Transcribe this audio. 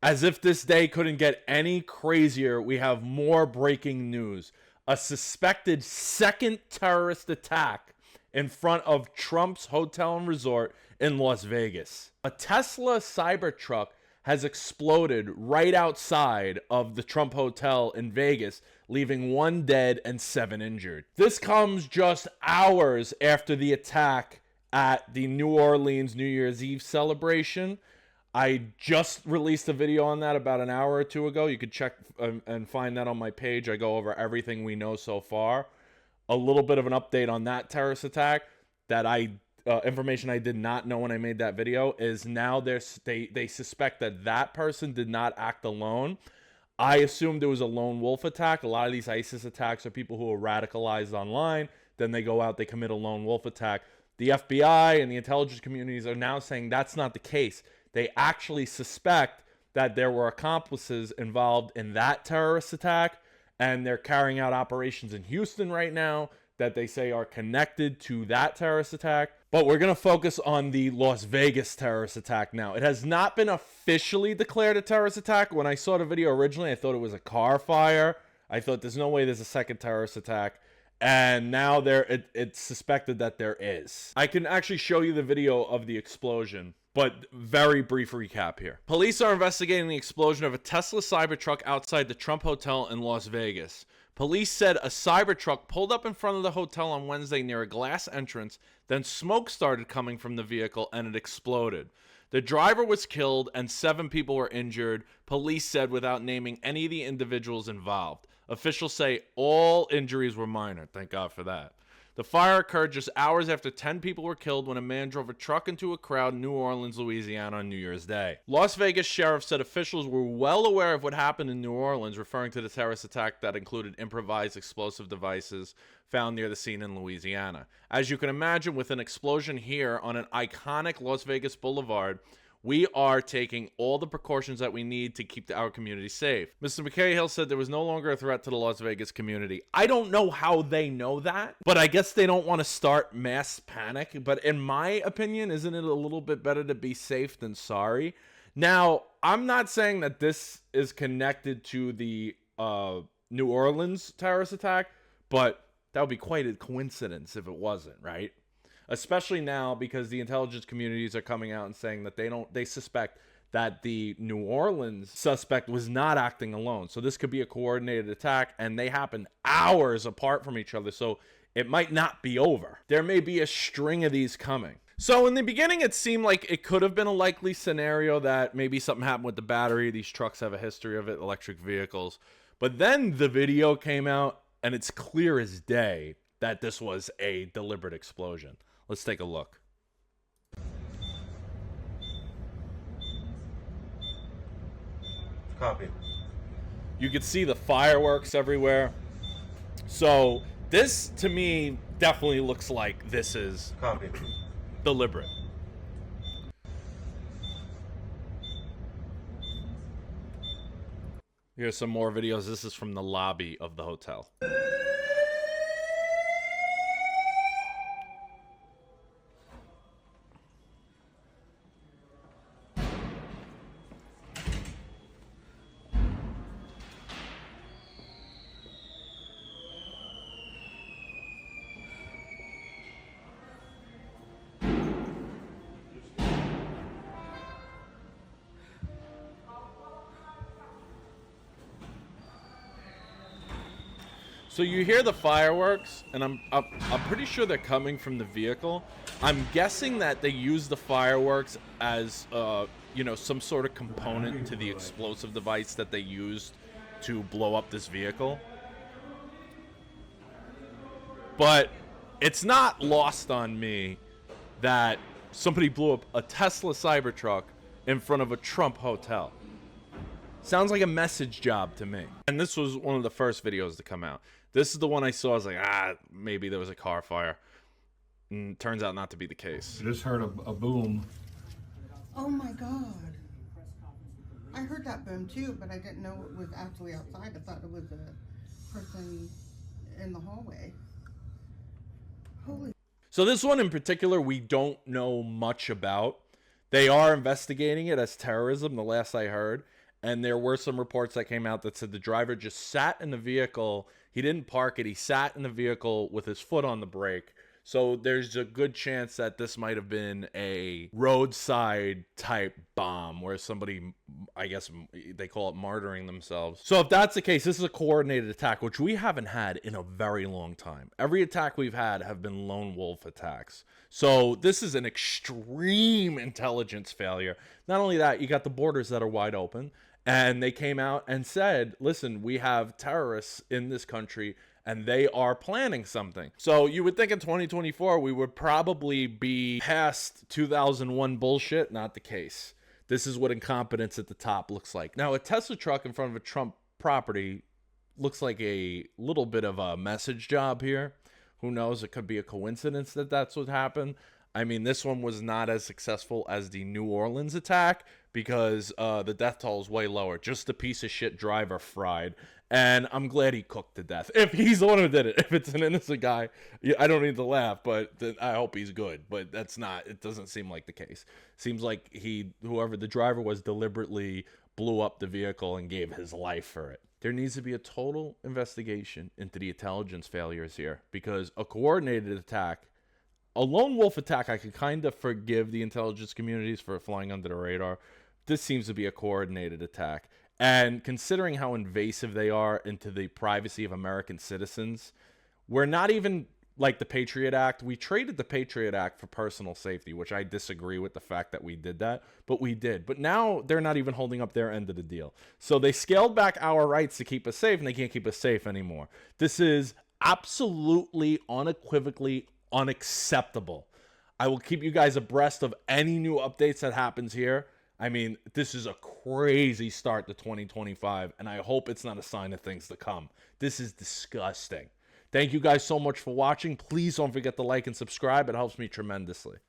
As if this day couldn't get any crazier, we have more breaking news. A suspected second terrorist attack in front of Trump's hotel and resort in Las Vegas. A Tesla Cybertruck has exploded right outside of the Trump Hotel in Vegas, leaving 1 dead and 7 injured. This comes just hours after the attack at the New Orleans New Year's Eve celebration. I just released a video on that about an hour or two ago. You could check and find that on my page. I go over everything we know so far. A little bit of an update on that terrorist attack that information I did not know when I made that video is now they suspect that person did not act alone. I assumed it was a lone wolf attack. A lot of these ISIS attacks are people who are radicalized online. Then they go out, they commit a lone wolf attack. The FBI and the intelligence communities are now saying that's not the case. They actually suspect that there were accomplices involved in that terrorist attack, and they're carrying out operations in Houston right now that they say are connected to that terrorist attack. But we're going to focus on the Las Vegas terrorist attack now. It has not been officially declared a terrorist attack. When I saw the video originally, I thought it was a car fire. I thought there's no way there's a second terrorist attack. And now it's suspected that there is. I can actually show you the video of the explosion, but very brief recap here. Police are investigating the explosion of a Tesla Cybertruck outside the Trump Hotel in Las Vegas. Police said a Cybertruck pulled up in front of the hotel on Wednesday near a glass entrance, then smoke started coming from the vehicle and it exploded. The driver was killed and 7 people were injured, police said, without naming any of the individuals involved. Officials say all injuries were minor. Thank God for that. The fire occurred just hours after 10 people were killed when a man drove a truck into a crowd in New Orleans, Louisiana on New Year's Day. Las Vegas sheriff said officials were well aware of what happened in New Orleans, referring to the terrorist attack that included improvised explosive devices found near the scene in Louisiana. As you can imagine, with an explosion here on an iconic Las Vegas boulevard, we are taking all the precautions that we need to keep our community safe. Mr. McCahill said there was no longer a threat to the Las Vegas community. I don't know how they know that, but I guess they don't want to start mass panic. But in my opinion, isn't it a little bit better to be safe than sorry? Now, I'm not saying that this is connected to the New Orleans terrorist attack, but that would be quite a coincidence if it wasn't, right? Especially now because the intelligence communities are coming out and saying that they suspect that the New Orleans suspect was not acting alone. So this could be a coordinated attack, and they happened hours apart from each other. So it might not be over. There may be a string of these coming. So in the beginning, it seemed like it could have been a likely scenario that maybe something happened with the battery. These trucks have a history of it, electric vehicles. But then the video came out, and it's clear as day that this was a deliberate explosion. Let's take a look. Copy. You can see the fireworks everywhere. So this, to me, definitely looks like this is Copy. deliberate. Here's some more videos. This is from the lobby of the hotel. So you hear the fireworks, and I'm pretty sure they're coming from the vehicle. I'm guessing that they use the fireworks as some sort of component to the explosive device that they used to blow up this vehicle. But it's not lost on me that somebody blew up a Tesla Cybertruck in front of a Trump hotel. Sounds like a message job to me. And this was one of the first videos to come out. This is the one I saw. I was like, maybe there was a car fire. And turns out not to be the case. I just heard a boom. Oh my God. I heard that boom too, but I didn't know it was actually outside. I thought it was a person in the hallway. Holy. So this one in particular, we don't know much about. They are investigating it as terrorism, the last I heard. And there were some reports that came out that said the driver just sat in the vehicle. He didn't park it. He sat in the vehicle with his foot on the brake. So there's a good chance that this might have been a roadside type bomb where somebody, I guess they call it martyring themselves. So if that's the case, this is a coordinated attack, which we haven't had in a very long time. Every attack we've had have been lone wolf attacks. So this is an extreme intelligence failure. Not only that, you got the borders that are wide open. And they came out and said, listen, we have terrorists in this country and they are planning something. So you would think in 2024, we would probably be past 2001 bullshit. Not the case. This is what incompetence at the top looks like. Now, a Tesla truck in front of a Trump property looks like a little bit of a message job here. Who knows? It could be a coincidence that that's what happened. I mean, this one was not as successful as the New Orleans attack because the death toll is way lower. Just a piece of shit driver fried. And I'm glad he cooked to death. If he's the one who did it, if it's an innocent guy, I don't need to laugh, but I hope he's good. But that's not, it doesn't seem like the case. Seems like whoever the driver was, deliberately blew up the vehicle and gave his life for it. There needs to be a total investigation into the intelligence failures here because a coordinated attack, a lone wolf attack, I could kind of forgive the intelligence communities for flying under the radar. This seems to be a coordinated attack. And considering how invasive they are into the privacy of American citizens, we're not even like the Patriot Act. We traded the Patriot Act for personal safety, which I disagree with the fact that we did that, but we did. But now they're not even holding up their end of the deal. So they scaled back our rights to keep us safe, and they can't keep us safe anymore. This is absolutely, unequivocally unacceptable. I will keep you guys abreast of any new updates that happens here. I mean, this is a crazy start to 2025, and I hope it's not a sign of things to come. This is disgusting. Thank you guys so much for watching. Please don't forget to like and subscribe. It helps me tremendously.